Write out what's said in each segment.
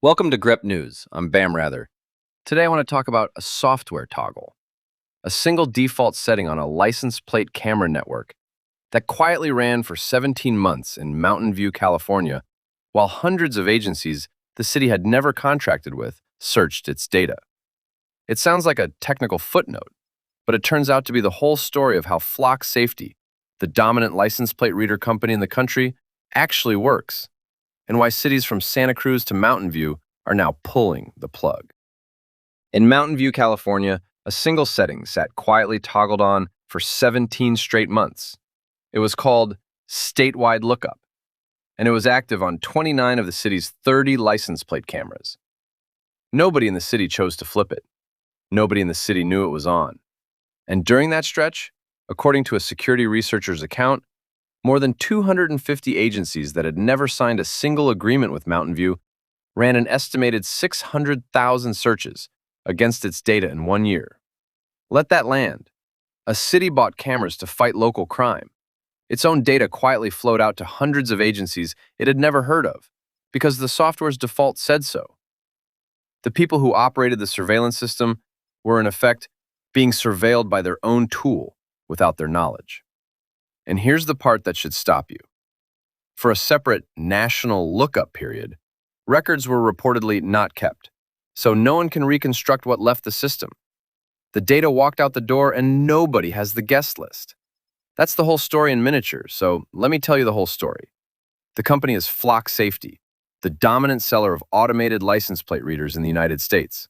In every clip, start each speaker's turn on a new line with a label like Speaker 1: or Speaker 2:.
Speaker 1: Welcome to Grep News. I'm Bam Rather. Today I want to talk about a software toggle, a single default setting on a license plate camera network that quietly ran for 17 months in Mountain View, California, while hundreds of agencies the city had never contracted with searched its data. It sounds like a technical footnote, but it turns out to be the whole story of how Flock Safety, the dominant license plate reader company in the country, actually works, and why cities from Santa Cruz to Mountain View are now pulling the plug. In Mountain View, California, a single setting sat quietly toggled on for 17 straight months. It was called Statewide Lookup, and it was active on 29 of the city's 30 license plate cameras. Nobody in the city chose to flip it. Nobody in the city knew it was on. And during that stretch, according to a security researcher's account, more than 250 agencies that had never signed a single agreement with Mountain View ran an estimated 600,000 searches against its data in 1 year. Let that land. A city bought cameras to fight local crime. Its own data quietly flowed out to hundreds of agencies it had never heard of, because the software's default said so. The people who operated the surveillance system were in effect being surveilled by their own tool without their knowledge. And here's the part that should stop you. For a separate national lookup period, records were reportedly not kept, so no one can reconstruct what left the system. The data walked out the door and nobody has the guest list. That's the whole story in miniature, so let me tell you the whole story. The company is Flock Safety, the dominant seller of automated license plate readers in the United States.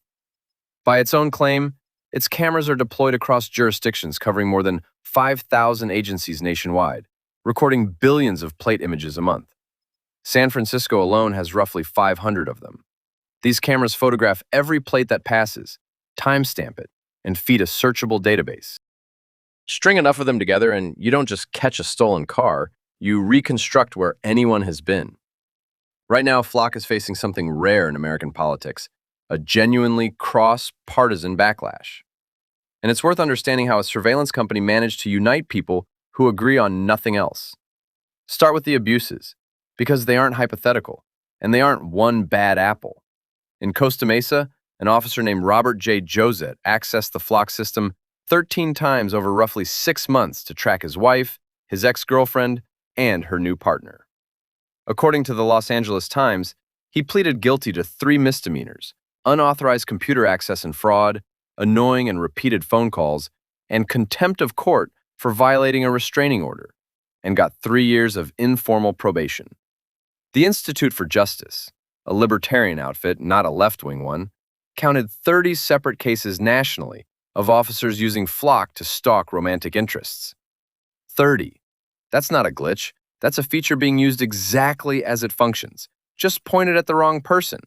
Speaker 1: By its own claim, its cameras are deployed across jurisdictions covering more than 5,000 agencies nationwide, recording billions of plate images a month. San Francisco alone has roughly 500 of them. These cameras photograph every plate that passes, timestamp it, and feed a searchable database. String enough of them together and you don't just catch a stolen car, you reconstruct where anyone has been. Right now, Flock is facing something rare in American politics, a genuinely cross-partisan backlash. And it's worth understanding how a surveillance company managed to unite people who agree on nothing else. Start with the abuses, because they aren't hypothetical, and they aren't one bad apple. In Costa Mesa, an officer named Robert J. Josette accessed the Flock system 13 times over roughly 6 months to track his wife, his ex-girlfriend, and her new partner. According to the Los Angeles Times, he pleaded guilty to 3 misdemeanors: unauthorized computer access and fraud, annoying and repeated phone calls, and contempt of court for violating a restraining order, and got 3 years of informal probation. The Institute for Justice, a libertarian outfit, not a left-wing one, counted 30 separate cases nationally of officers using Flock to stalk romantic interests. 30. That's not a glitch. That's a feature being used exactly as it functions, just pointed at the wrong person.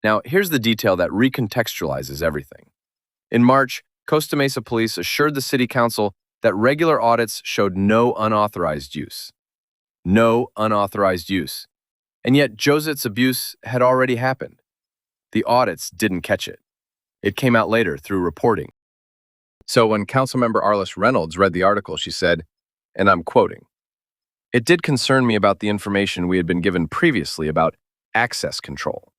Speaker 1: Now, here's the detail that recontextualizes everything. In March, Costa Mesa Police assured the City Council that regular audits showed no unauthorized use. No unauthorized use. And yet, Josette's abuse had already happened. The audits didn't catch it. It came out later through reporting. So when Councilmember Arlis Reynolds read the article, she said, and I'm quoting, "It did concern me about the information we had been given previously about access control."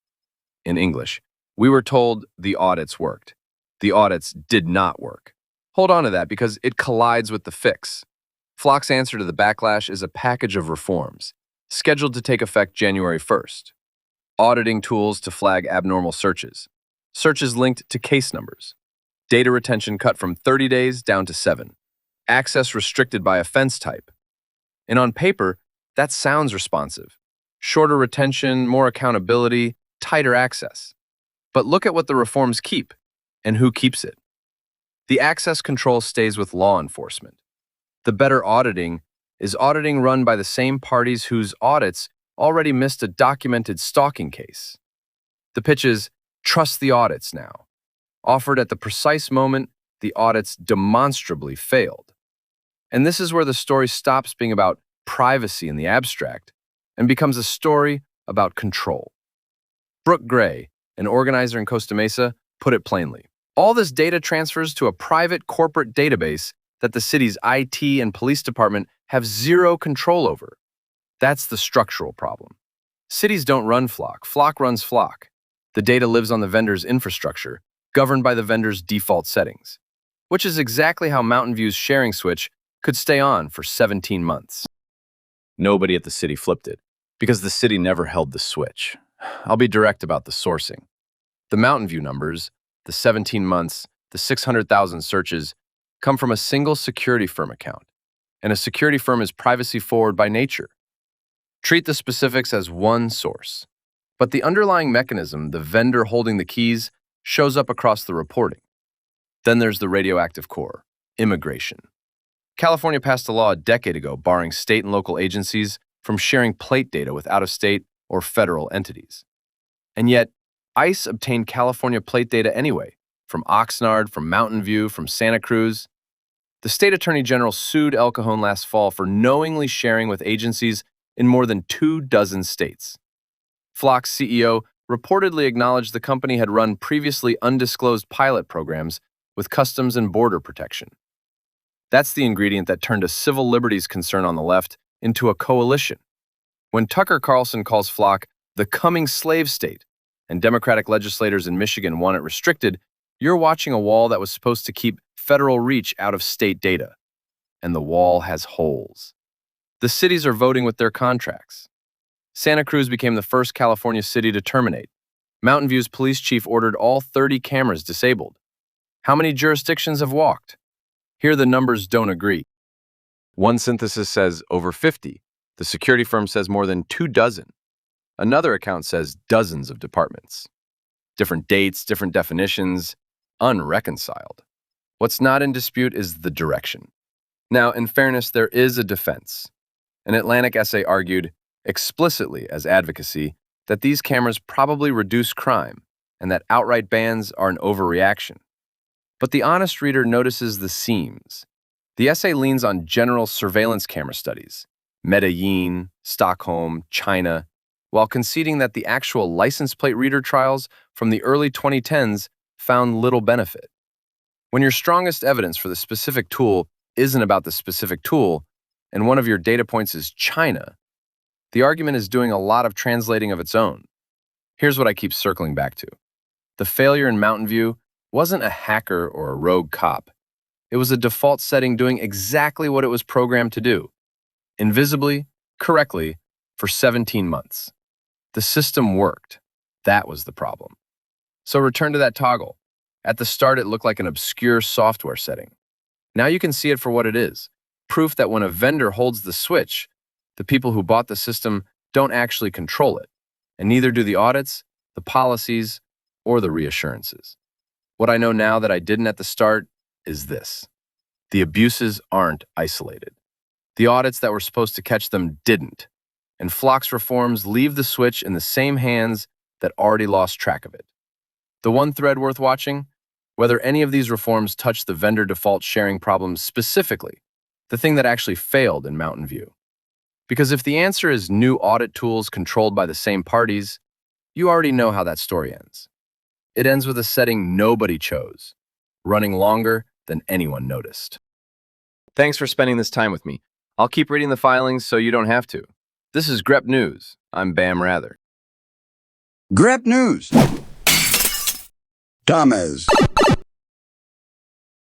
Speaker 1: In English, we were told the audits worked. The audits did not work. Hold on to that because it collides with the fix. Flock's answer to the backlash is a package of reforms, scheduled to take effect January 1st. Auditing tools to flag abnormal searches. Searches linked to case numbers. Data retention cut from 30 days down to 7. Access restricted by offense type. And on paper, that sounds responsive. Shorter retention, more accountability, tighter access. But look at what the reforms keep, and who keeps it. The access control stays with law enforcement. The better auditing is auditing run by the same parties whose audits already missed a documented stalking case. The pitch is, trust the audits now. Offered at the precise moment the audits demonstrably failed. And this is where the story stops being about privacy in the abstract and becomes a story about control. Brooke Gray, an organizer in Costa Mesa, put it plainly. All this data transfers to a private corporate database that the city's IT and police department have zero control over. That's the structural problem. Cities don't run Flock. Flock runs Flock. The data lives on the vendor's infrastructure, governed by the vendor's default settings, which is exactly how Mountain View's sharing switch could stay on for 17 months. Nobody at the city flipped it, because the city never held the switch. I'll be direct about the sourcing. The Mountain View numbers, the 17 months, the 600,000 searches, come from a single security firm account, and a security firm is privacy forward by nature. Treat the specifics as one source, but the underlying mechanism, the vendor holding the keys, shows up across the reporting. Then there's the radioactive core, immigration. California passed a law a decade ago barring state and local agencies from sharing plate data with out-of-state or federal entities. And yet, ICE obtained California plate data anyway, from Oxnard, from Mountain View, from Santa Cruz. The state attorney general sued El Cajon last fall for knowingly sharing with agencies in more than 24 states. Flock's CEO reportedly acknowledged the company had run previously undisclosed pilot programs with Customs and Border Protection. That's the ingredient that turned a civil liberties concern on the left into a coalition. When Tucker Carlson calls Flock the coming slave state, and Democratic legislators in Michigan want it restricted, you're watching a wall that was supposed to keep federal reach out of state data. And the wall has holes. The cities are voting with their contracts. Santa Cruz became the first California city to terminate. Mountain View's police chief ordered all 30 cameras disabled. How many jurisdictions have walked? Here the numbers don't agree. One synthesis says over 50. The security firm says more than 24. Another account says dozens of departments. Different dates, different definitions, unreconciled. What's not in dispute is the direction. Now, in fairness, there is a defense. An Atlantic essay argued, explicitly as advocacy, that these cameras probably reduce crime and that outright bans are an overreaction. But the honest reader notices the seams. The essay leans on general surveillance camera studies, Medellin, Stockholm, China, while conceding that the actual license plate reader trials from the early 2010s found little benefit. When your strongest evidence for the specific tool isn't about the specific tool, and one of your data points is China, the argument is doing a lot of translating of its own. Here's what I keep circling back to. The failure in Mountain View wasn't a hacker or a rogue cop. It was a default setting doing exactly what it was programmed to do, invisibly, correctly, for 17 months. The system worked. That was the problem. So return to that toggle. At the start, it looked like an obscure software setting. Now you can see it for what it is, proof that when a vendor holds the switch, the people who bought the system don't actually control it, and neither do the audits, the policies, or the reassurances. What I know now that I didn't at the start is this. The abuses aren't isolated. The audits that were supposed to catch them didn't, and Flock's reforms leave the switch in the same hands that already lost track of it. The one thread worth watching? Whether any of these reforms touch the vendor default sharing problem specifically, the thing that actually failed in Mountain View. Because if the answer is new audit tools controlled by the same parties, you already know how that story ends. It ends with a setting nobody chose, running longer than anyone noticed. Thanks for spending this time with me. I'll keep reading the filings so you don't have to. This is Grep News. I'm Bam Rather.
Speaker 2: Grep News. Thomas.